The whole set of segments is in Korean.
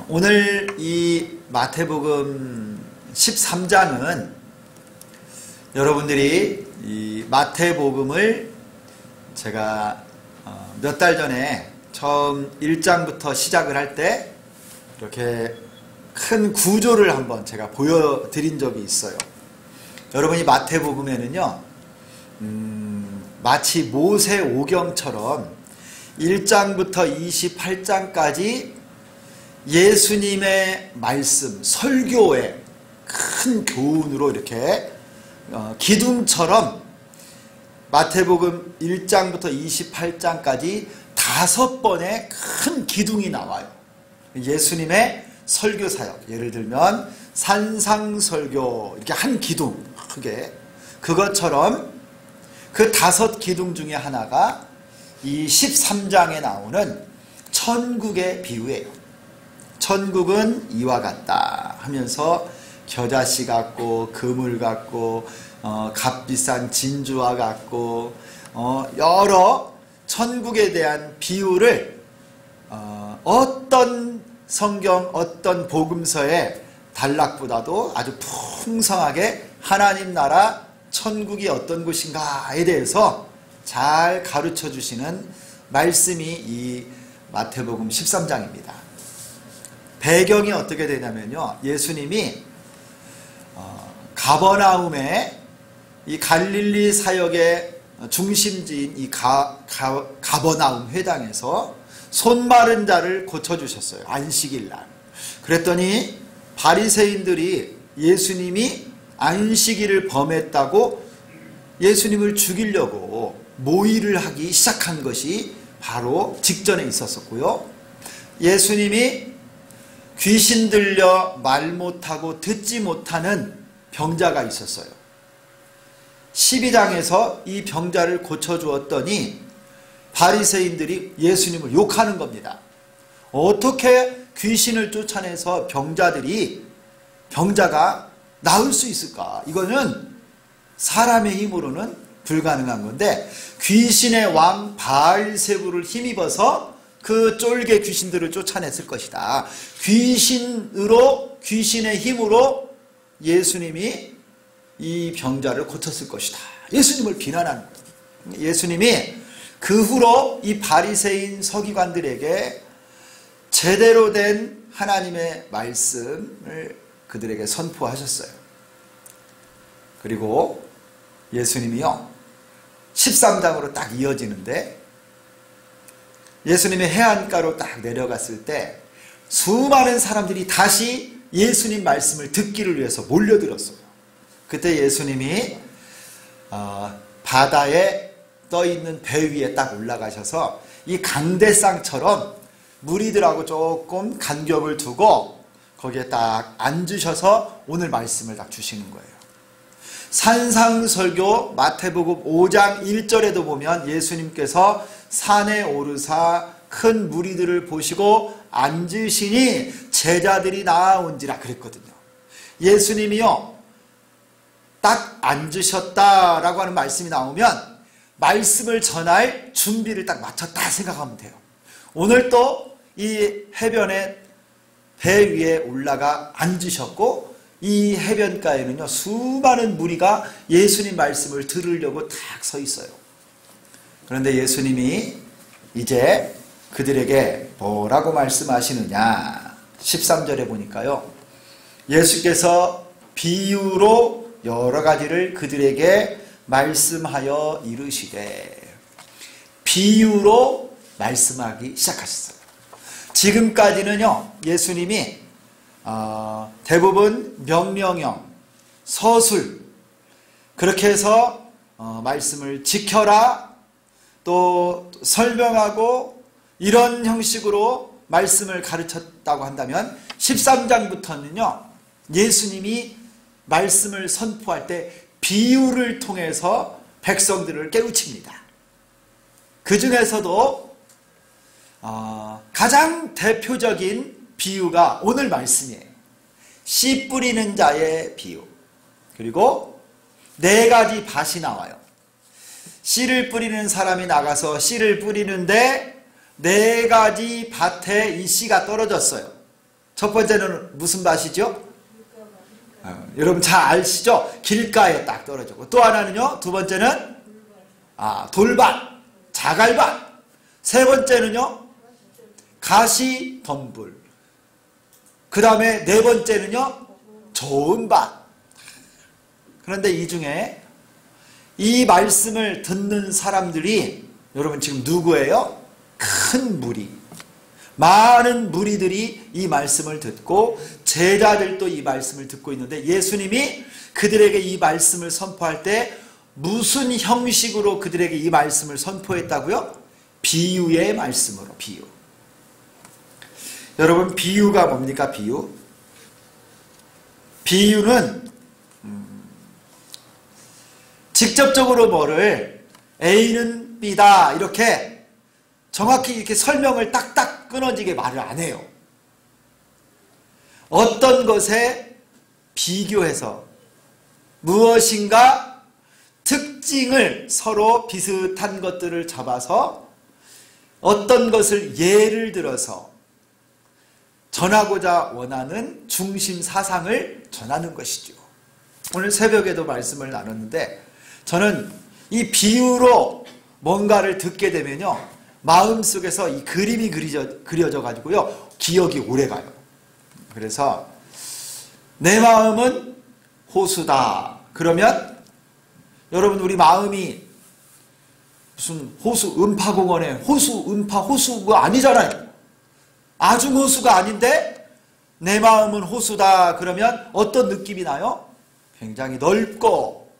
오늘 이 마태복음 13장은 여러분들이 이 마태복음을 제가 몇 달 전에 처음 1장부터 시작을 할 때 이렇게 큰 구조를 한번 제가 보여드린 적이 있어요. 여러분이 마태복음에는요, 마치 모세오경처럼 1장부터 28장까지 예수님의 말씀, 설교의 큰 교훈으로 이렇게 기둥처럼 마태복음 1장부터 28장까지 5번의 큰 기둥이 나와요. 예수님의 설교 사역, 예를 들면 산상설교, 이렇게 한 기둥 크게, 그것처럼 그 5기둥 중에 하나가 이 13장에 나오는 천국의 비유예요. 천국은 이와 같다 하면서 겨자씨 같고 그물 같고 값비싼 진주와 같고 여러 천국에 대한 비유를 어떤 성경 어떤 복음서의 단락보다도 아주 풍성하게 하나님 나라 천국이 어떤 곳인가에 대해서 잘 가르쳐 주시는 말씀이 이 마태복음 13장입니다. 배경이 어떻게 되냐면요, 예수님이 가버나움의 이 갈릴리 사역의 중심지인 이 가버나움 회당에서 손 마른 자를 고쳐주셨어요. 안식일날. 그랬더니 바리새인들이 예수님이 안식일을 범했다고 예수님을 죽이려고 모의를 하기 시작한 것이 바로 직전에 있었었고요. 예수님이 귀신 들려 말 못하고 듣지 못하는 병자가 있었어요. 12장에서 이 병자를 고쳐주었더니 바리새인들이 예수님을 욕하는 겁니다. 어떻게 귀신을 쫓아내서 병자가 나을 수 있을까? 이거는 사람의 힘으로는 불가능한 건데 귀신의 왕 바알세불을 힘입어서 그 쫄개 귀신들을 쫓아냈을 것이다. 귀신의 힘으로 예수님이 이 병자를 고쳤을 것이다. 예수님을 비난하는 거예요. 예수님이 그 후로 이 바리새인 서기관들에게 제대로 된 하나님의 말씀을 그들에게 선포하셨어요. 그리고 예수님이요, 13장으로 딱 이어지는데 예수님이 해안가로 딱 내려갔을 때 수많은 사람들이 다시 예수님 말씀을 듣기를 위해서 몰려들었어요. 그때 예수님이 바다에 떠있는 배 위에 딱 올라가셔서 이 강대상처럼 무리들하고 조금 간격을 두고 거기에 딱 앉으셔서 오늘 말씀을 딱 주시는 거예요. 산상설교 마태복음 5장 1절에도 보면 예수님께서 산에 오르사 큰 무리들을 보시고 앉으시니 제자들이 나아온지라 그랬거든요. 예수님이요, 딱 앉으셨다라고 하는 말씀이 나오면 말씀을 전할 준비를 딱 마쳤다 생각하면 돼요. 오늘 또 이 해변에 배 위에 올라가 앉으셨고 이 해변가에는요 수많은 무리가 예수님 말씀을 들으려고 딱 서 있어요. 그런데 예수님이 이제 그들에게 뭐라고 말씀하시느냐, 13절에 보니까요, 예수께서 비유로 여러 가지를 그들에게 말씀하여 이르시되, 비유로 말씀하기 시작하셨어요. 지금까지는요 예수님이 대부분 명령형, 서술, 그렇게 해서 말씀을 지켜라, 또 설명하고 이런 형식으로 말씀을 가르쳤다고 한다면 13장부터는요 예수님이 말씀을 선포할 때 비유를 통해서 백성들을 깨우칩니다. 그 중에서도 가장 대표적인 비유가 오늘 말씀이에요. 씨 뿌리는 자의 비유. 그리고 4가지 밭이 나와요. 씨를 뿌리는 사람이 나가서 씨를 뿌리는데 4가지 밭에 이 씨가 떨어졌어요. 첫 번째는 무슨 밭이죠? 여러분 잘 아시죠? 길가에 딱 떨어지고, 또 하나는요, 두 번째는 돌밭, 자갈밭, 세 번째는요 가시덤불, 그 다음에 네 번째는요 좋은 밭. 그런데 이 중에 이 말씀을 듣는 사람들이 여러분 지금 누구예요? 큰 무리, 많은 무리들이 이 말씀을 듣고 제자들도 이 말씀을 듣고 있는데, 예수님이 그들에게 이 말씀을 선포할 때 무슨 형식으로 그들에게 이 말씀을 선포했다고요? 비유의 말씀으로. 비유. 여러분, 비유가 뭡니까? 비유. 비유는 직접적으로 뭐를 A는 B다 이렇게 정확히 이렇게 설명을 딱딱 끊어지게 말을 안 해요. 어떤 것에 비교해서 무엇인가 특징을, 서로 비슷한 것들을 잡아서 어떤 것을 예를 들어서 전하고자 원하는 중심 사상을 전하는 것이죠. 오늘 새벽에도 말씀을 나눴는데, 저는 이 비유로 뭔가를 듣게 되면요, 마음속에서 이 그림이 그려져 가지고요 기억이 오래가요. 그래서 내 마음은 호수다 그러면, 여러분 우리 마음이 무슨 호수 음파공원에 호수 음파 호수가 아니잖아요. 아중호수가 아닌데 내 마음은 호수다 그러면 어떤 느낌이 나요? 굉장히 넓고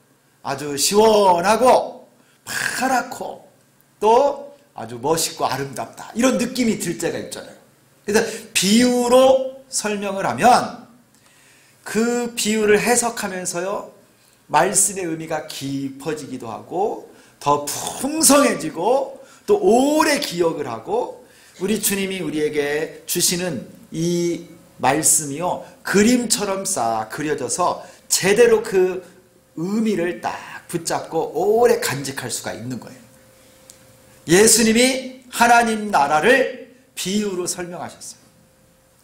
아주 시원하고 파랗고 또 아주 멋있고 아름답다, 이런 느낌이 들 때가 있잖아요. 그래서 비유로 설명을 하면 그 비유를 해석하면서요 말씀의 의미가 깊어지기도 하고 더 풍성해지고 또 오래 기억을 하고, 우리 주님이 우리에게 주시는 이 말씀이요 그림처럼 싹 그려져서 제대로 그 의미를 딱 붙잡고 오래 간직할 수가 있는 거예요. 예수님이 하나님 나라를 비유로 설명하셨어요.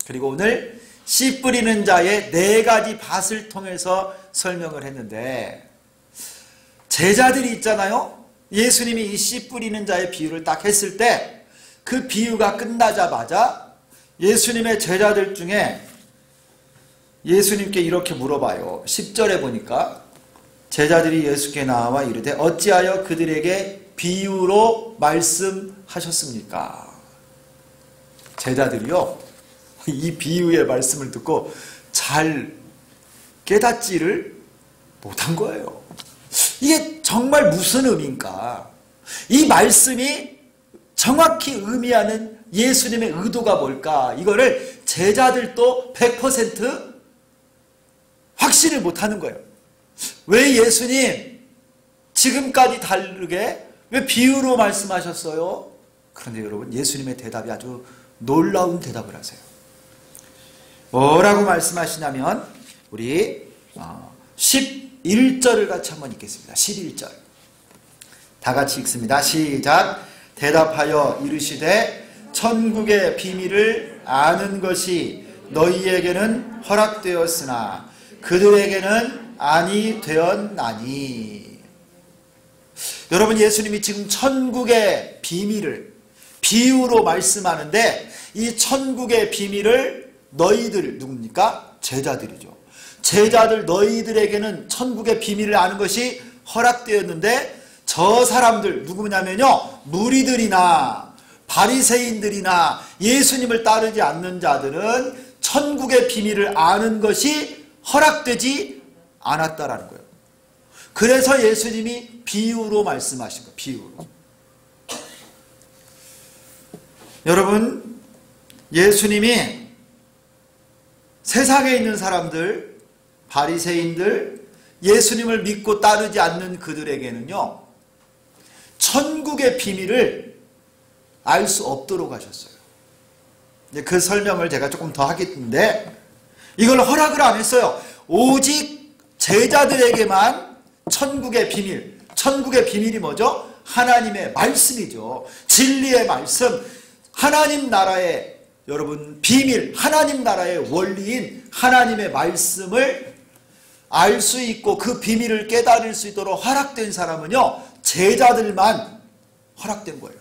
그리고 오늘 씨 뿌리는 자의 네 가지 밭을 통해서 설명을 했는데, 제자들이 있잖아요. 예수님이 이 씨 뿌리는 자의 비유를 딱 했을 때 그 비유가 끝나자마자 예수님의 제자들 중에 예수님께 이렇게 물어봐요. 10절에 보니까 제자들이 예수께 나와 이르되 어찌하여 그들에게 비유로 말씀하셨습니까? 제자들이요 이 비유의 말씀을 듣고 잘 깨닫지를 못한 거예요. 이게 정말 무슨 의미인가? 이 말씀이 정확히 의미하는 예수님의 의도가 뭘까? 이거를 제자들도 100% 확신을 못하는 거예요. 왜 예수님 지금까지 다르게 왜 비유로 말씀하셨어요? 그런데 여러분, 예수님의 대답이 아주 놀라운 대답을 하세요. 뭐라고 말씀하시냐면 우리 11절을 같이 한번 읽겠습니다. 11절 다 같이 읽습니다. 시작. 대답하여 이르시되 천국의 비밀을 아는 것이 너희에게는 허락되었으나 그들에게는 아니 되었나니. 여러분, 예수님이 지금 천국의 비밀을 비유로 말씀하는데, 이 천국의 비밀을 너희들, 누굽니까? 제자들이죠. 제자들 너희들에게는 천국의 비밀을 아는 것이 허락되었는데, 저 사람들 누구냐면요 무리들이나 바리새인들이나 예수님을 따르지 않는 자들은 천국의 비밀을 아는 것이 허락되지 않았다라는 거예요. 그래서 예수님이 비유로 말씀하신 거예요. 비유로. 여러분, 예수님이 세상에 있는 사람들, 바리새인들, 예수님을 믿고 따르지 않는 그들에게는요 천국의 비밀을 알 수 없도록 하셨어요. 그 설명을 제가 조금 더 하겠는데, 이걸 허락을 안 했어요. 오직 제자들에게만 천국의 비밀, 천국의 비밀이 뭐죠? 하나님의 말씀이죠. 진리의 말씀, 하나님 나라의 여러분 비밀, 하나님 나라의 원리인 하나님의 말씀을 알 수 있고 그 비밀을 깨달을 수 있도록 허락된 사람은요, 제자들만 허락된 거예요.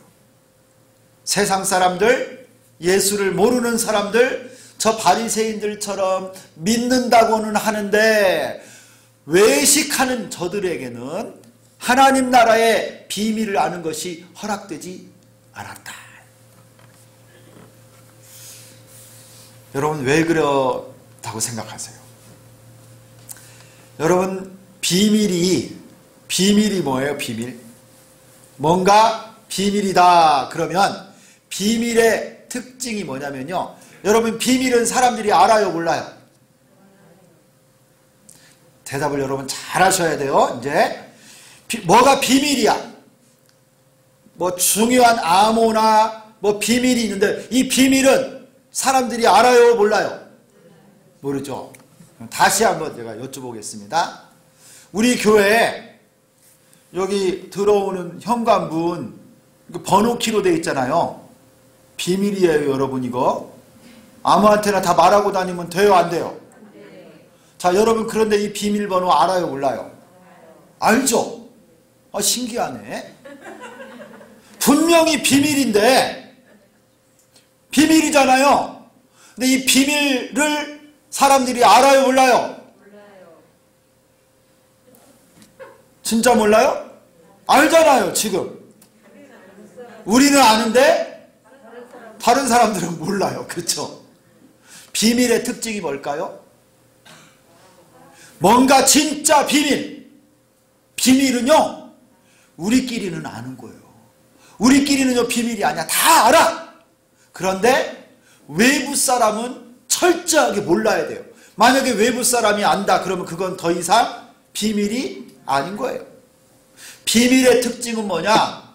세상 사람들, 예수를 모르는 사람들, 저 바리새인들처럼 믿는다고는 하는데 외식하는 저들에게는 하나님 나라의 비밀을 아는 것이 허락되지 않았다. 여러분 왜 그렇다고 생각하세요? 여러분 비밀이 뭐예요? 비밀. 뭔가 비밀이다 그러면 비밀의 특징이 뭐냐면요, 여러분 비밀은 사람들이 알아요, 몰라요? 대답을 여러분 잘 하셔야 돼요. 이제 뭐가 비밀이야? 뭐 중요한 암호나 뭐 비밀이 있는데 이 비밀은 사람들이 알아요, 몰라요? 모르죠. 다시 한번 제가 여쭤보겠습니다. 우리 교회에 여기 들어오는 현관문 번호키로 되어 있잖아요. 비밀이에요, 여러분. 이거 아무한테나 다 말하고 다니면 돼요, 안 돼요? 자, 여러분 그런데 이 비밀번호 알아요, 몰라요? 알죠? 신기하네. 분명히 비밀인데, 비밀이잖아요. 근데 이 비밀을 사람들이 알아요, 몰라요? 진짜 몰라요? 알잖아요, 지금. 우리는 아는데 다른 사람들은 몰라요. 그렇죠? 비밀의 특징이 뭘까요? 뭔가 진짜 비밀. 비밀은요, 우리끼리는 아는 거예요. 우리끼리는요, 비밀이 아니야. 다 알아. 그런데 외부 사람은 철저하게 몰라야 돼요. 만약에 외부 사람이 안다 그러면 그건 더 이상 비밀이 아닌 거예요. 비밀의 특징은 뭐냐?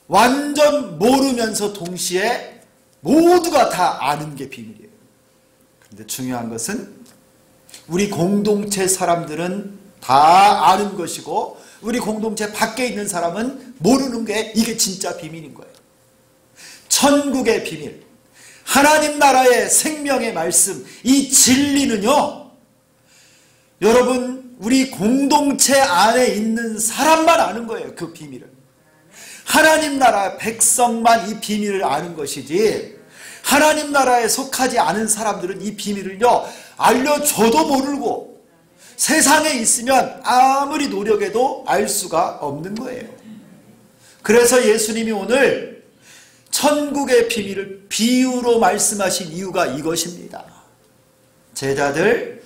완전 모르면서 동시에 모두가 다 아는 게 비밀이에요. 그런데 중요한 것은 우리 공동체 사람들은 다 아는 것이고 우리 공동체 밖에 있는 사람은 모르는 게 이게 진짜 비밀인 거예요. 천국의 비밀, 하나님 나라의 생명의 말씀, 이 진리는요, 여러분 우리 공동체 안에 있는 사람만 아는 거예요. 그 비밀을. 하나님 나라 백성만 이 비밀을 아는 것이지 하나님 나라에 속하지 않은 사람들은 이 비밀을요 알려줘도 모르고 세상에 있으면 아무리 노력해도 알 수가 없는 거예요. 그래서 예수님이 오늘 천국의 비밀을 비유로 말씀하신 이유가 이것입니다. 제자들,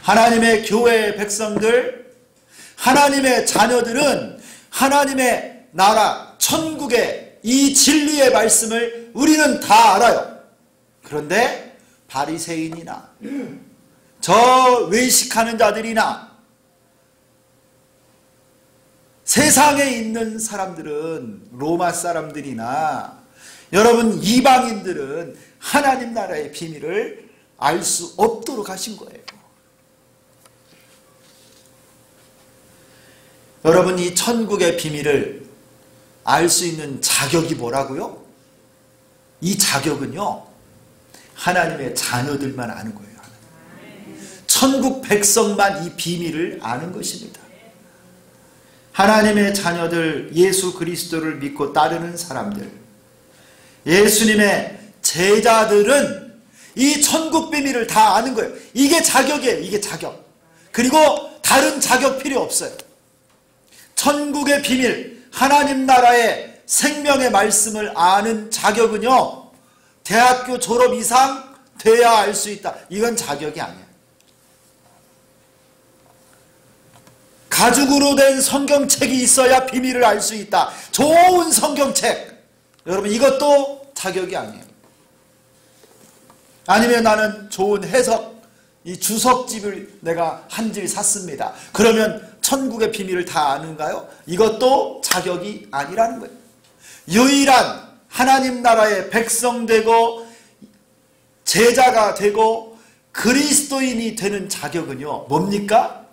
하나님의 교회의 백성들, 하나님의 자녀들은 하나님의 나라, 천국의 이 진리의 말씀을 우리는 다 알아요. 그런데 바리새인이나 저 외식하는 자들이나 세상에 있는 사람들은, 로마 사람들이나 여러분 이방인들은 하나님 나라의 비밀을 알 수 없도록 하신 거예요. 여러분 이 천국의 비밀을 알 수 있는 자격이 뭐라고요? 이 자격은요, 하나님의 자녀들만 아는 거예요. 천국 백성만 이 비밀을 아는 것입니다. 하나님의 자녀들, 예수 그리스도를 믿고 따르는 사람들, 예수님의 제자들은 이 천국 비밀을 다 아는 거예요. 이게 자격이에요. 이게 자격. 그리고 다른 자격 필요 없어요. 천국의 비밀, 하나님 나라의 생명의 말씀을 아는 자격은요, 대학교 졸업 이상 돼야 알 수 있다. 이건 자격이 아니에요. 가죽으로 된 성경책이 있어야 비밀을 알 수 있다. 좋은 성경책. 여러분 이것도 자격이 아니에요. 아니면 나는 좋은 해석, 이 주석집을 내가 한 질 샀습니다. 그러면 천국의 비밀을 다 아는가요? 이것도 자격이 아니라는 거예요. 유일한 하나님 나라의 백성 되고 제자가 되고 그리스도인이 되는 자격은요, 뭡니까?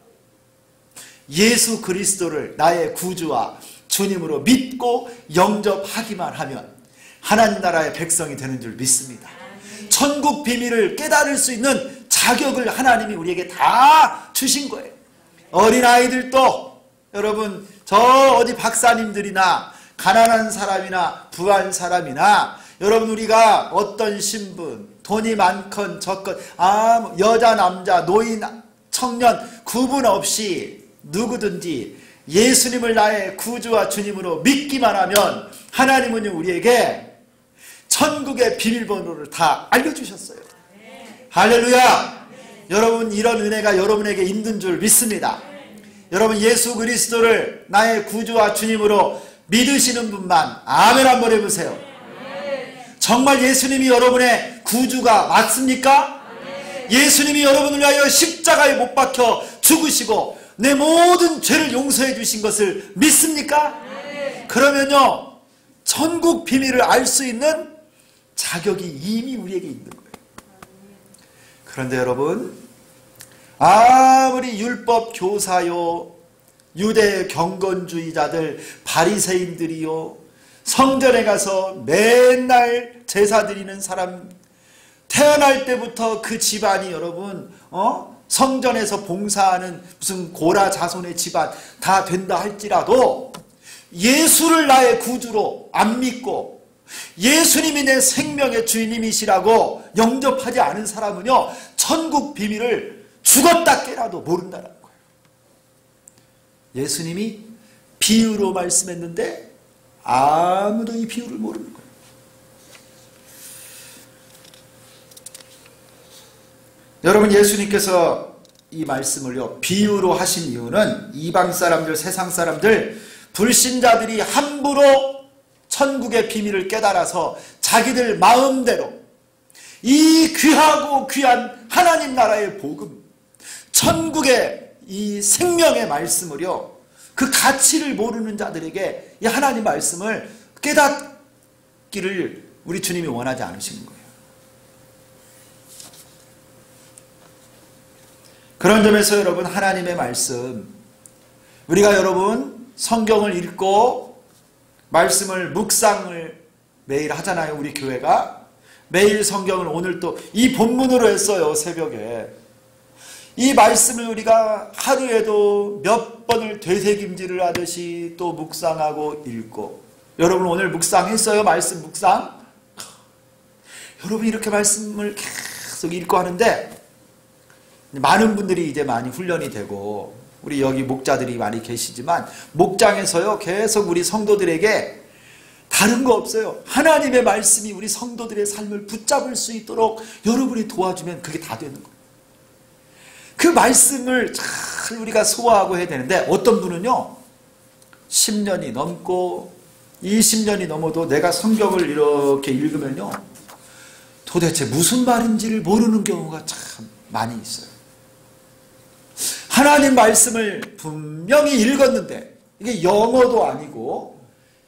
예수 그리스도를 나의 구주와 주님으로 믿고 영접하기만 하면 하나님 나라의 백성이 되는 줄 믿습니다. 천국 비밀을 깨달을 수 있는 자격을 하나님이 우리에게 다 주신 거예요. 어린아이들도 여러분 저 어디 박사님들이나 가난한 사람이나 부한 사람이나 여러분 우리가 어떤 신분, 돈이 많건 적건 여자 남자 노인 청년 구분 없이 누구든지 예수님을 나의 구주와 주님으로 믿기만 하면 하나님은 우리에게 천국의 비밀번호를 다 알려주셨어요. 할렐루야. 여러분 이런 은혜가 여러분에게 있는 줄 믿습니다. 여러분 예수 그리스도를 나의 구주와 주님으로 믿으시는 분만 아멘 한번 해보세요. 정말 예수님이 여러분의 구주가 맞습니까? 예수님이 여러분을 위하여 십자가에 못 박혀 죽으시고 내 모든 죄를 용서해 주신 것을 믿습니까? 그러면요 천국 비밀을 알 수 있는 자격이 이미 우리에게 있는 거예요. 그런데 여러분 아무리 율법 교사요 유대 경건주의자들 바리새인들이요 성전에 가서 맨날 제사 드리는 사람 태어날 때부터 그 집안이 여러분 성전에서 봉사하는 무슨 고라 자손의 집안 다 된다 할지라도 예수를 나의 구주로 안 믿고 예수님이 내 생명의 주인님이시라고 영접하지 않은 사람은요 천국 비밀을 죽었다 깨라도 모른다는 거예요. 예수님이 비유로 말씀했는데 아무도 이 비유를 모르는 거예요. 여러분 예수님께서 이 말씀을요 비유로 하신 이유는 이방 사람들 세상 사람들 불신자들이 함부로 천국의 비밀을 깨달아서 자기들 마음대로 이 귀하고 귀한 하나님 나라의 복음 천국의 이 생명의 말씀을요 그 가치를 모르는 자들에게 이 하나님 말씀을 깨닫기를 우리 주님이 원하지 않으시는 거예요. 그런 점에서 여러분 하나님의 말씀 우리가 여러분 성경을 읽고 말씀을 묵상을 매일 하잖아요. 우리 교회가 매일 성경을 오늘 또 이 본문으로 했어요. 새벽에 이 말씀을 우리가 하루에도 몇 번을 되새김질을 하듯이 또 묵상하고 읽고 여러분 오늘 묵상했어요? 말씀 묵상? 여러분 이렇게 말씀을 계속 읽고 하는데 많은 분들이 이제 많이 훈련이 되고 우리 여기 목자들이 많이 계시지만 목장에서요 계속 우리 성도들에게 다른 거 없어요. 하나님의 말씀이 우리 성도들의 삶을 붙잡을 수 있도록 여러분이 도와주면 그게 다 되는 거예요. 그 말씀을 잘 우리가 소화하고 해야 되는데 어떤 분은요 10년이 넘고 20년이 넘어도 내가 성경을 이렇게 읽으면요 도대체 무슨 말인지를 모르는 경우가 참 많이 있어요. 하나님 말씀을 분명히 읽었는데 이게 영어도 아니고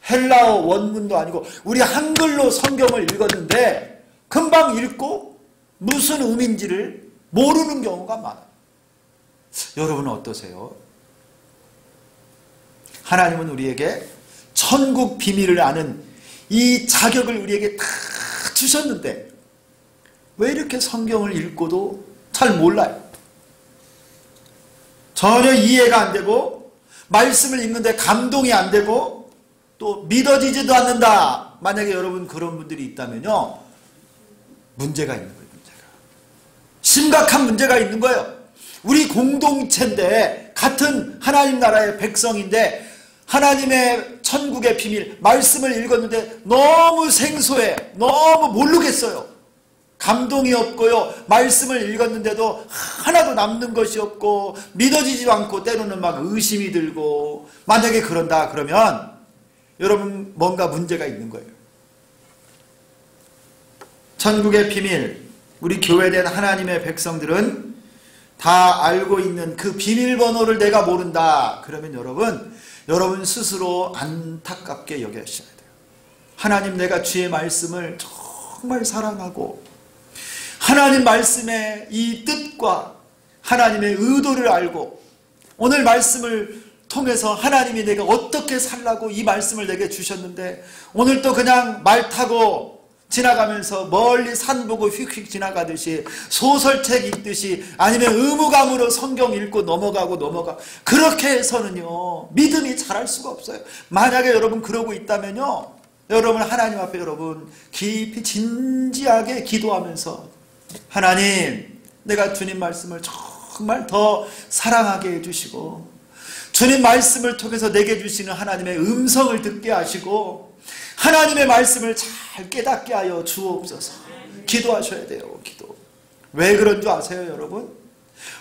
헬라어 원문도 아니고 우리 한글로 성경을 읽었는데 금방 읽고 무슨 의미인지를 모르는 경우가 많아요. 여러분은 어떠세요? 하나님은 우리에게 천국 비밀을 아는 이 자격을 우리에게 다 주셨는데 왜 이렇게 성경을 읽고도 잘 몰라요? 전혀 이해가 안 되고 말씀을 읽는데 감동이 안 되고 또 믿어지지도 않는다. 만약에 여러분 그런 분들이 있다면요 문제가 있는 거예요. 문제가 심각한 문제가 있는 거예요. 우리 공동체인데 같은 하나님 나라의 백성인데 하나님의 천국의 비밀 말씀을 읽었는데 너무 생소해. 너무 모르겠어요. 감동이 없고요. 말씀을 읽었는데도 하나도 남는 것이 없고 믿어지지도 않고 때로는 막 의심이 들고 만약에 그런다 그러면 여러분 뭔가 문제가 있는 거예요. 천국의 비밀 우리 교회된 하나님의 백성들은 다 알고 있는 그 비밀번호를 내가 모른다. 그러면 여러분 스스로 안타깝게 여겨셔야 돼요. 하나님 내가 주의 말씀을 정말 사랑하고 하나님 말씀의 이 뜻과 하나님의 의도를 알고 오늘 말씀을 통해서 하나님이 내가 어떻게 살라고 이 말씀을 내게 주셨는데 오늘 또 그냥 말 타고 지나가면서 멀리 산 보고 휙휙 지나가듯이 소설책 읽듯이 아니면 의무감으로 성경 읽고 넘어가고 그렇게 해서는요 믿음이 자랄 수가 없어요. 만약에 여러분 그러고 있다면요 여러분 하나님 앞에 여러분 깊이 진지하게 기도하면서 하나님 내가 주님 말씀을 정말 더 사랑하게 해주시고 주님 말씀을 통해서 내게 주시는 하나님의 음성을 듣게 하시고 하나님의 말씀을 잘 깨닫게 하여 주옵소서. 기도하셔야 돼요. 기도. 왜 그런 줄 아세요 여러분?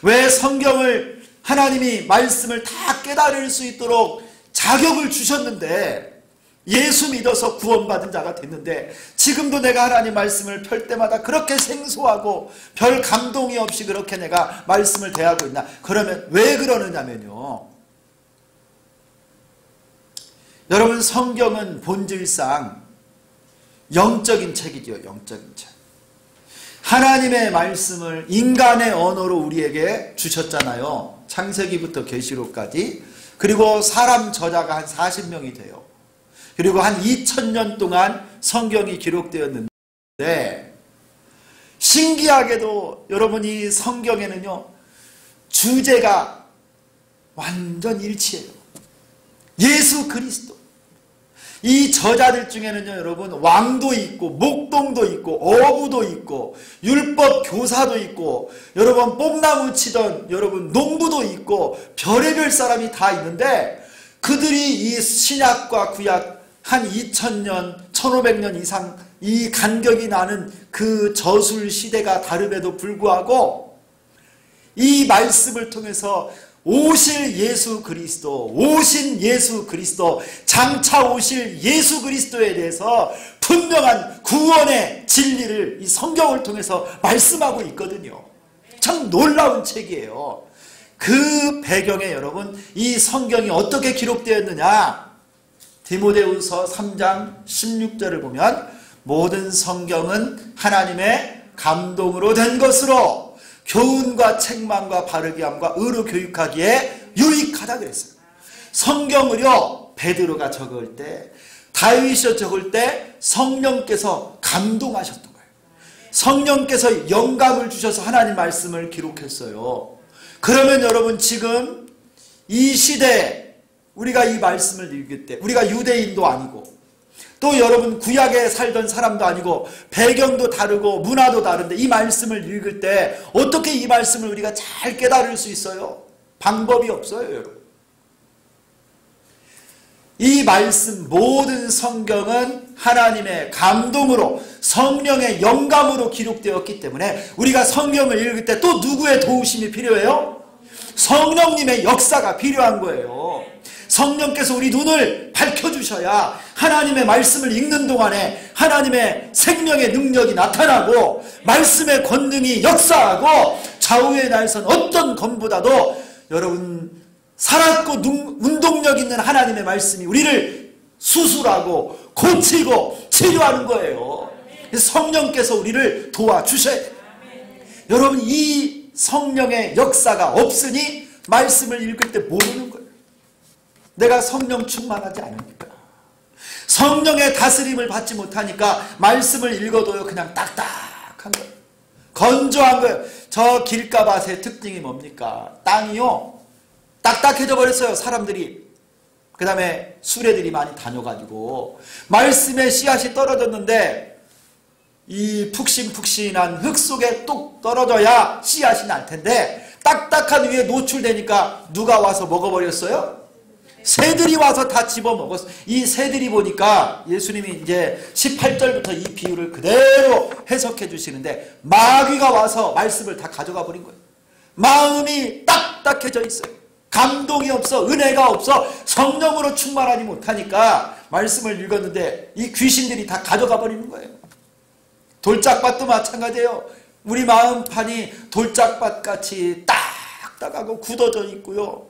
왜 성경을 하나님이 말씀을 다 깨달을 수 있도록 자격을 주셨는데 예수 믿어서 구원받은 자가 됐는데 지금도 내가 하나님 말씀을 펼 때마다 그렇게 생소하고 별 감동이 없이 그렇게 내가 말씀을 대하고 있나? 그러면 왜 그러느냐면요 여러분 성경은 본질상 영적인 책이지요. 영적인 책. 하나님의 말씀을 인간의 언어로 우리에게 주셨잖아요. 창세기부터 계시록까지. 그리고 사람 저자가 한 40명이 돼요. 그리고 한 2000년 동안 성경이 기록되었는데 신기하게도 여러분 이 성경에는요 주제가 완전 일치해요. 예수 그리스도. 이 저자들 중에는요 여러분 왕도 있고 목동도 있고 어부도 있고 율법 교사도 있고 여러분 뽕나무 치던 여러분 농부도 있고 별의별 사람이 다 있는데 그들이 이 신약과 구약 한 2000년 1500년 이상 이 간격이 나는 그 저술 시대가 다름에도 불구하고 이 말씀을 통해서 오실 예수 그리스도, 오신 예수 그리스도, 장차 오실 예수 그리스도에 대해서 분명한 구원의 진리를 이 성경을 통해서 말씀하고 있거든요. 참 놀라운 책이에요. 그 배경에 여러분 이 성경이 어떻게 기록되었느냐? 디모데후서 3장 16절을 보면 모든 성경은 하나님의 감동으로 된 것으로 교훈과 책망과 바르게 함과 의로 교육하기에 유익하다 그랬어요. 성경을요 베드로가 적을 때 다윗이 적을 때 성령께서 감동하셨던 거예요. 성령께서 영감을 주셔서 하나님 말씀을 기록했어요. 그러면 여러분 지금 이 시대에 우리가 이 말씀을 읽을 때 우리가 유대인도 아니고 또 여러분 구약에 살던 사람도 아니고 배경도 다르고 문화도 다른데 이 말씀을 읽을 때 어떻게 이 말씀을 우리가 잘 깨달을 수 있어요? 방법이 없어요 여러분. 이 말씀 모든 성경은 하나님의 감동으로 성령의 영감으로 기록되었기 때문에 우리가 성경을 읽을 때 또 누구의 도우심이 필요해요? 성령님의 역사가 필요한 거예요. 성령께서 우리 눈을 밝혀주셔야 하나님의 말씀을 읽는 동안에 하나님의 생명의 능력이 나타나고 말씀의 권능이 역사하고 좌우에 날선 어떤 검보다도 여러분 살았고 운동력 있는 하나님의 말씀이 우리를 수술하고 고치고 치료하는 거예요. 성령께서 우리를 도와주셔야 돼요. 여러분 이 성령의 역사가 없으니 말씀을 읽을 때 모르는 거예요. 내가 성령 충만하지 않으니까 성령의 다스림을 받지 못하니까 말씀을 읽어도요 그냥 딱딱한 거예요. 건조한 거예요. 저 길가밭의 특징이 뭡니까? 땅이요 딱딱해져 버렸어요. 사람들이 그 다음에 수레들이 많이 다녀가지고 말씀의 씨앗이 떨어졌는데 이 푹신푹신한 흙 속에 뚝 떨어져야 씨앗이 날 텐데 딱딱한 위에 노출되니까 누가 와서 먹어버렸어요? 새들이 와서 다 집어먹었어. 이 새들이 보니까 예수님이 이제 18절부터 이 비유를 그대로 해석해 주시는데 마귀가 와서 말씀을 다 가져가 버린 거예요. 마음이 딱딱해져 있어요. 감동이 없어. 은혜가 없어. 성령으로 충만하지 못하니까 말씀을 읽었는데 이 귀신들이 다 가져가 버리는 거예요. 돌짝밭도 마찬가지예요. 우리 마음판이 돌짝밭같이 딱딱하고 굳어져 있고요.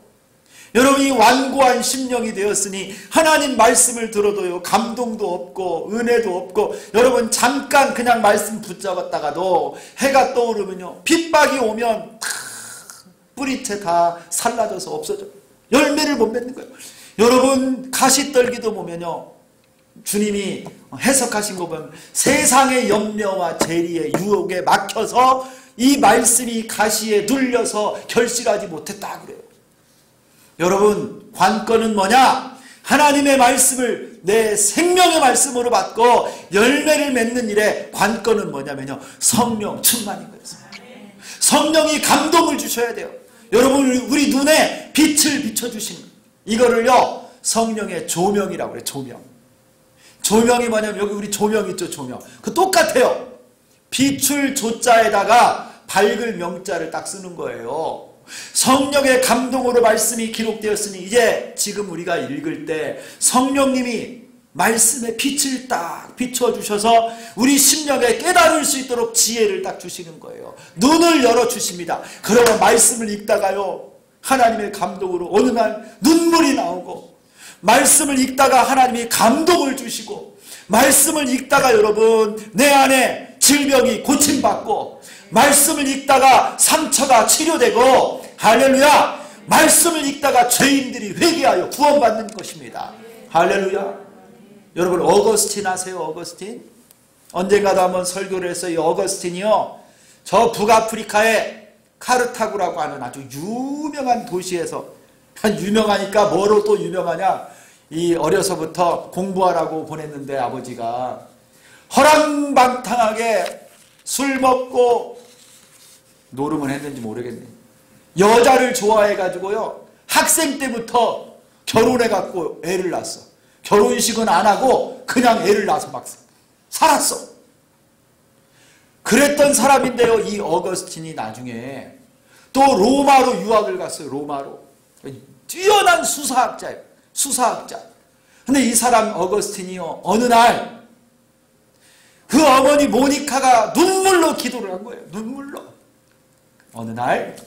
여러분이 완고한 심령이 되었으니 하나님 말씀을 들어도요 감동도 없고 은혜도 없고 여러분 잠깐 그냥 말씀 붙잡았다가도 해가 떠오르면요 빗박이 오면 뿌리채 다 살라져서 없어져. 열매를 못 맺는 거예요. 여러분 가시떨기도 보면요, 주님이 해석하신 거 보면 세상의 염려와 재리의 유혹에 막혀서 이 말씀이 가시에 눌려서 결실하지 못했다 그래요. 여러분 관건은 뭐냐? 하나님의 말씀을 내 생명의 말씀으로 받고 열매를 맺는 일에 관건은 뭐냐면요, 성령 충만인 거예요. 성령이 감동을 주셔야 돼요. 여러분 우리 눈에 빛을 비춰주시는 이거를요 성령의 조명이라고 그래요. 조명. 조명이 뭐냐면 여기 우리 조명 있죠. 조명. 그 똑같아요. 비출 조자에다가 밝을 명자를 딱 쓰는 거예요. 성령의 감동으로 말씀이 기록되었으니 이제 지금 우리가 읽을 때 성령님이 말씀에 빛을 딱 비춰주셔서 우리 심령에 깨달을 수 있도록 지혜를 딱 주시는 거예요. 눈을 열어주십니다. 그러면 말씀을 읽다가요 하나님의 감동으로 어느 날 눈물이 나오고, 말씀을 읽다가 하나님이 감동을 주시고, 말씀을 읽다가 여러분 내 안에 질병이 고침받고, 말씀을 읽다가 상처가 치료되고, 할렐루야, 말씀을 읽다가 죄인들이 회개하여 구원받는 것입니다. 할렐루야. 여러분 어거스틴 아세요? 어거스틴? 언젠가도 한번 설교를 했어요. 이 어거스틴이요 저 북아프리카의 카르타고라고 하는 아주 유명한 도시에서, 유명하니까 뭐로 또 유명하냐, 이 어려서부터 공부하라고 보냈는데 아버지가 허랑방탕하게 술 먹고 노름을 했는지 모르겠네. 여자를 좋아해가지고요 학생 때부터 결혼해갖고 애를 낳았어. 결혼식은 안 하고 그냥 애를 낳아서 막 살았어. 그랬던 사람인데요, 이 어거스틴이 나중에 또 로마로 유학을 갔어요. 로마로. 뛰어난 수사학자예요. 수사학자. 근데 이 사람 어거스틴이요 어느 날 그 어머니 모니카가 눈물로 기도를 한 거예요. 눈물로. 어느 날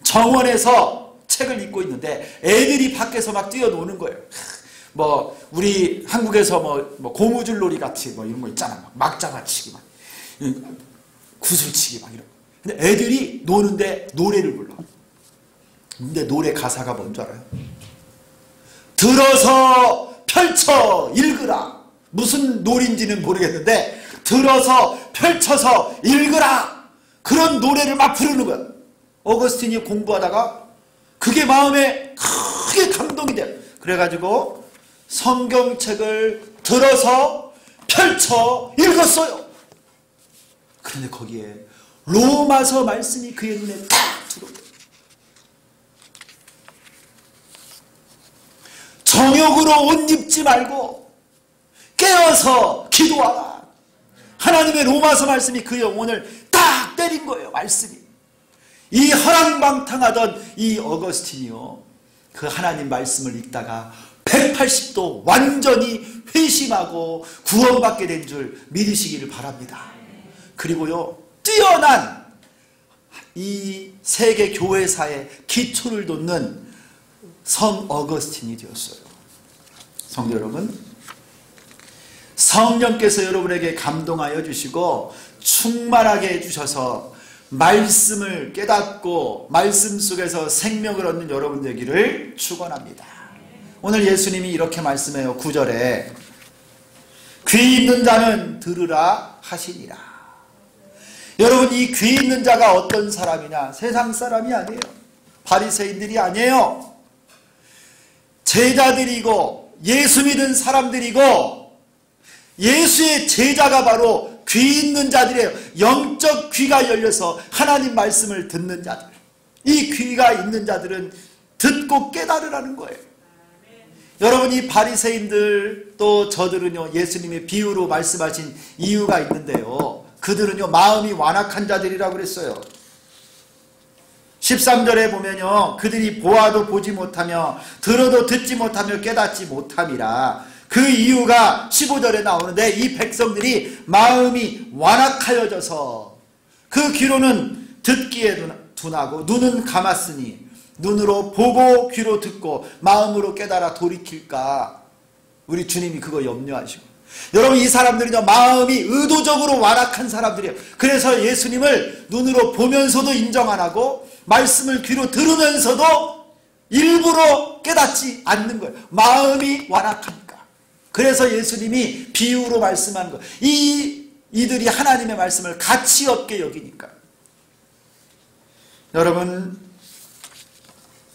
정원에서 책을 읽고 있는데 애들이 밖에서 막 뛰어노는 거예요. 뭐 우리 한국에서 뭐 고무줄놀이 같이 뭐 이런 거 있잖아. 막자 맞히기 막 구슬치기 막 이런. 근데 애들이 노는데 노래를 불러. 근데 노래 가사가 뭔 줄 알아요? 들어서 펼쳐 읽으라. 무슨 놀인지는 모르겠는데 들어서 펼쳐서 읽으라. 그런 노래를 막 부르는 거야. 어거스틴이 공부하다가 그게 마음에 크게 감동이 돼요. 그래가지고 성경책을 들어서 펼쳐 읽었어요. 그런데 거기에 로마서 말씀이 그의 눈에 딱 들어오고, 정욕으로 옷 입지 말고 깨어서 기도하라. 하나님의 로마서 말씀이 그 영혼을 딱 때린 거예요. 말씀이. 이 허랑방탕하던 이 어거스틴이요 그 하나님 말씀을 읽다가 180도 완전히 회심하고 구원받게 된 줄 믿으시기를 바랍니다. 그리고요 뛰어난 이 세계 교회사의 기초를 돋는 성 어거스틴이 되었어요. 성도 여러분, 성령께서 여러분에게 감동하여 주시고 충만하게 해주셔서 말씀을 깨닫고 말씀 속에서 생명을 얻는 여러분 되기를 축원합니다. 오늘 예수님이 이렇게 말씀해요. 9절에 귀 있는 자는 들으라 하시니라. 여러분 이 귀 있는 자가 어떤 사람이냐? 세상 사람이 아니에요. 바리새인들이 아니에요. 제자들이고 예수 믿은 사람들이고 예수의 제자가 바로 귀 있는 자들이에요. 영적 귀가 열려서 하나님 말씀을 듣는 자들. 이 귀가 있는 자들은 듣고 깨달으라는 거예요. 여러분 이 바리새인들 또 저들은요 예수님의 비유로 말씀하신 이유가 있는데요, 그들은요 마음이 완악한 자들이라고 그랬어요. 13절에 보면요 그들이 보아도 보지 못하며 들어도 듣지 못하며 깨닫지 못함이라. 그 이유가 15절에 나오는데 이 백성들이 마음이 완악하여져서 그 귀로는 듣기에 둔하고 눈은 감았으니 눈으로 보고 귀로 듣고 마음으로 깨달아 돌이킬까. 우리 주님이 그거 염려하시고, 여러분 이 사람들은요 마음이 의도적으로 완악한 사람들이에요. 그래서 예수님을 눈으로 보면서도 인정 안 하고 말씀을 귀로 들으면서도 일부러 깨닫지 않는 거예요. 마음이 완악하니까. 그래서 예수님이 비유로 말씀하는 거예요. 이들이 하나님의 말씀을 가치 없게 여기니까. 여러분,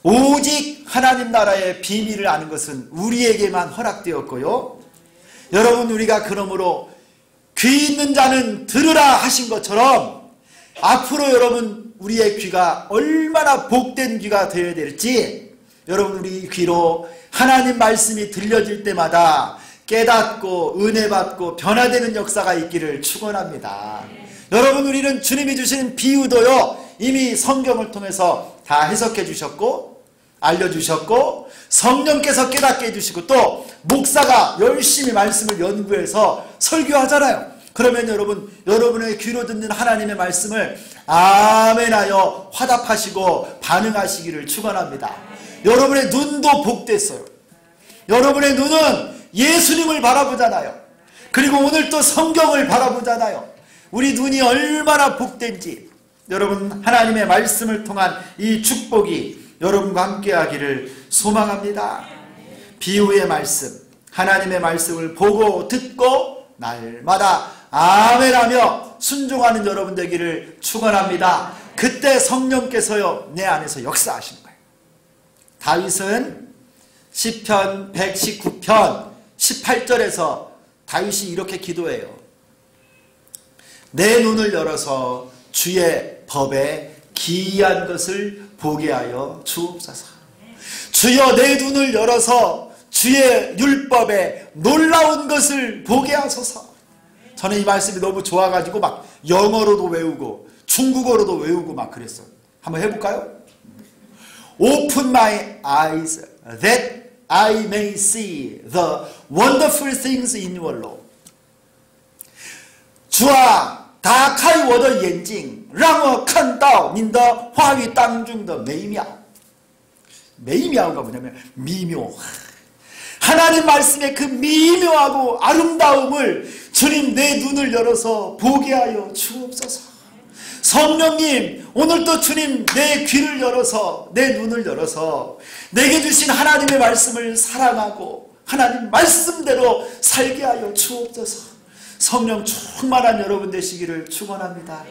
오직 하나님 나라의 비밀을 아는 것은 우리에게만 허락되었고요. 여러분, 우리가 그러므로 귀 있는 자는 들으라 하신 것처럼 앞으로 여러분 우리의 귀가 얼마나 복된 귀가 되어야 될지, 여러분 우리 귀로 하나님 말씀이 들려질 때마다 깨닫고 은혜 받고 변화되는 역사가 있기를 축원합니다. 여러분, 우리는 주님이 주신 비유도요 이미 성경을 통해서 다 해석해 주셨고 알려주셨고 성령께서 깨닫게 해주시고 또 목사가 열심히 말씀을 연구해서 설교하잖아요. 그러면 여러분, 여러분의 귀로 듣는 하나님의 말씀을 아멘하여 화답하시고 반응하시기를 축원합니다. 여러분의 눈도 복됐어요. 여러분의 눈은 예수님을 바라보잖아요. 그리고 오늘 또 성경을 바라보잖아요. 우리 눈이 얼마나 복된지, 여러분 하나님의 말씀을 통한 이 축복이 여러분과 함께 하기를 소망합니다. 비유의 말씀, 하나님의 말씀을 보고 듣고 날마다 아멘하며 순종하는 여러분 되기를 축원합니다. 그때 성령께서요 내 안에서 역사하시는 거예요. 다윗은 시편 119편 18절에서 다윗이 이렇게 기도해요. 내 눈을 열어서 주의 법에 기이한 것을 보게 하여 주옵소서. 주여, 내 눈을 열어서 주의 율법에 놀라운 것을 보게 하소서. 저는 이 말씀이 너무 좋아가지고 막 영어로도 외우고 중국어로도 외우고 막 그랬어요. 한번 해볼까요? Open my eyes that I may see the wonderful things in your law. 主啊，打开我的眼睛，让我看到你的话语当中的美妙。 美妙가 뭐냐면 미묘. 하나님 말씀의 그 미묘하고 아름다움을 주님 내 눈을 열어서 보게 하여 주옵소서. 성령님, 오늘도 주님 내 귀를 열어서 내 눈을 열어서 내게 주신 하나님의 말씀을 사랑하고 하나님 말씀대로 살게 하여 주옵소서. 성령 충만한 여러분 되시기를 축원합니다.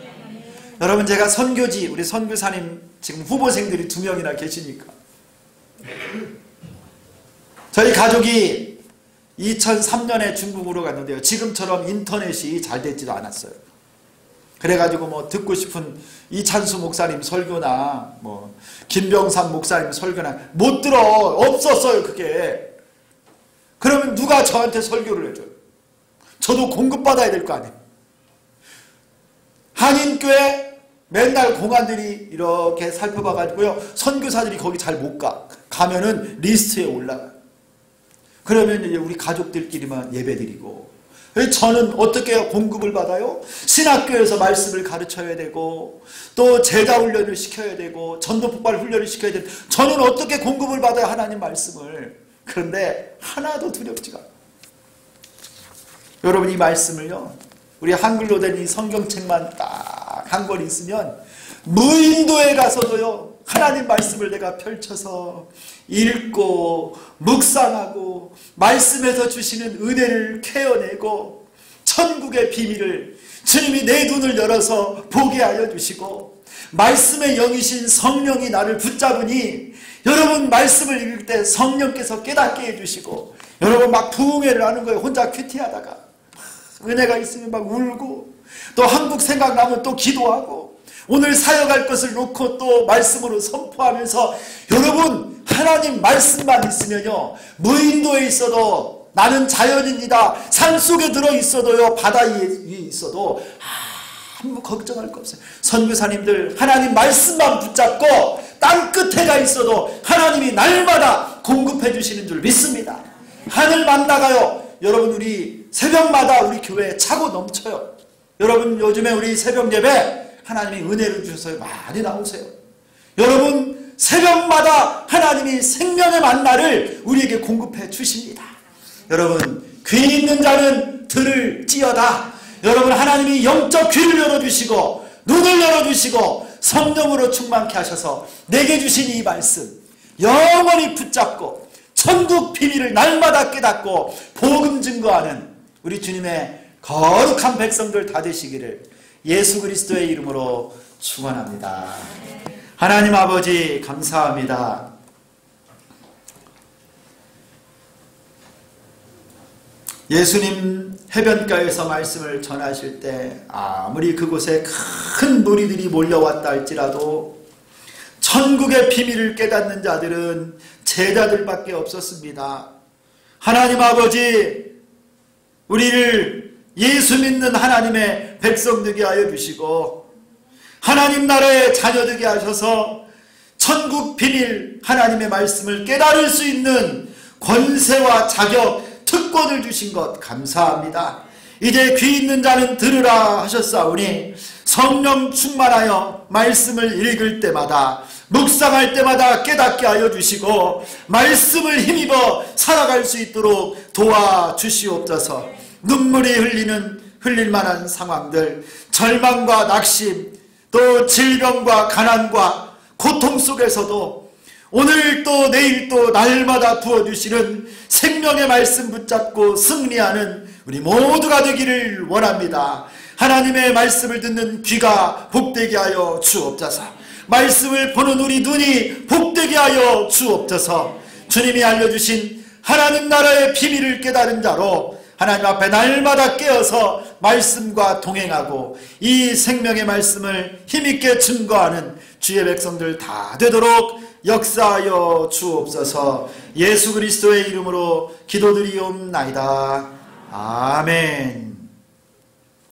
여러분, 제가 선교지, 우리 선교사님 지금 후보생들이 2명이나 계시니까 저희 가족이 2003년에 중국으로 갔는데요, 지금처럼 인터넷이 잘 됐지도 않았어요. 그래가지고 뭐 듣고 싶은 이찬수 목사님 설교나 뭐 김병삼 목사님 설교나 못 들어. 없었어요 그게. 그러면 누가 저한테 설교를 해줘요? 저도 공급받아야 될 거 아니에요. 한인교회 맨날 공안들이 이렇게 살펴봐가지고요, 선교사들이 거기 잘 못 가. 가면은 리스트에 올라가요. 그러면 이제 우리 가족들끼리만 예배드리고, 저는 어떻게 공급을 받아요? 신학교에서 말씀을 가르쳐야 되고 또 제자 훈련을 시켜야 되고 전도 폭발 훈련을 시켜야 되고, 저는 어떻게 공급을 받아요 하나님 말씀을? 그런데 하나도 두렵지가 않아요. 여러분, 이 말씀을요, 우리 한글로 된 이 성경책만 딱 한 권 있으면 무인도에 가서도요 하나님 말씀을 내가 펼쳐서 읽고 묵상하고 말씀에서 주시는 은혜를 캐어내고 천국의 비밀을 주님이 내 눈을 열어서 보게 하여 주시고 말씀의 영이신 성령이 나를 붙잡으니, 여러분 말씀을 읽을 때 성령께서 깨닫게 해주시고, 여러분 막 부흥회를 하는 거예요. 혼자 큐티하다가 은혜가 있으면 막 울고, 또 한국 생각나면 또 기도하고, 오늘 사역할 것을 놓고 또 말씀으로 선포하면서, 여러분 하나님 말씀만 있으면요 무인도에 있어도 나는 자연인이다, 산속에 들어있어도요 바다 위에 있어도 아무 걱정할 거 없어요. 선교사님들 하나님 말씀만 붙잡고 땅 끝에 가 있어도 하나님이 날마다 공급해 주시는 줄 믿습니다. 하늘 만나가요, 여러분 우리 새벽마다 우리 교회에 차고 넘쳐요. 여러분 요즘에 우리 새벽 예배 하나님이 은혜를 주셔서 많이 나오세요. 여러분 새벽마다 하나님이 생명의 만나를 우리에게 공급해 주십니다. 여러분 귀 있는 자는 들을지어다. 여러분 하나님이 영적 귀를 열어주시고 눈을 열어주시고 성령으로 충만케 하셔서 내게 주신 이 말씀, 영원히 붙잡고 천국 비밀을 날마다 깨닫고 복음 증거하는 우리 주님의 거룩한 백성들 다 되시기를 예수 그리스도의 이름으로 축원합니다. 하나님 아버지 감사합니다. 예수님 해변가에서 말씀을 전하실 때 아무리 그곳에 큰 무리들이 몰려왔다 할지라도 천국의 비밀을 깨닫는 자들은 제자들밖에 없었습니다. 하나님 아버지, 우리를 예수 믿는 하나님의 백성 되게 하여 주시고 하나님 나라의 자녀 되게 하셔서 천국 비밀 하나님의 말씀을 깨달을 수 있는 권세와 자격, 특권을 주신 것 감사합니다. 이제 귀 있는 자는 들으라 하셨사오니 성령 충만하여 말씀을 읽을 때마다 묵상할 때마다 깨닫게 하여 주시고 말씀을 힘입어 살아갈 수 있도록 도와주시옵소서. 눈물이 흘릴 만한 상황들, 절망과 낙심, 또 질병과 가난과 고통 속에서도 오늘 또 내일 또 날마다 부어주시는 생명의 말씀 붙잡고 승리하는 우리 모두가 되기를 원합니다. 하나님의 말씀을 듣는 귀가 복되게 하여 주옵소서. 말씀을 보는 우리 눈이 복되게 하여 주옵소서. 주님이 알려주신 하나님 나라의 비밀을 깨달은 자로 하나님 앞에 날마다 깨어서 말씀과 동행하고 이 생명의 말씀을 힘있게 증거하는 주의 백성들 다 되도록 역사하여 주옵소서. 예수 그리스도의 이름으로 기도드리옵나이다. 아멘.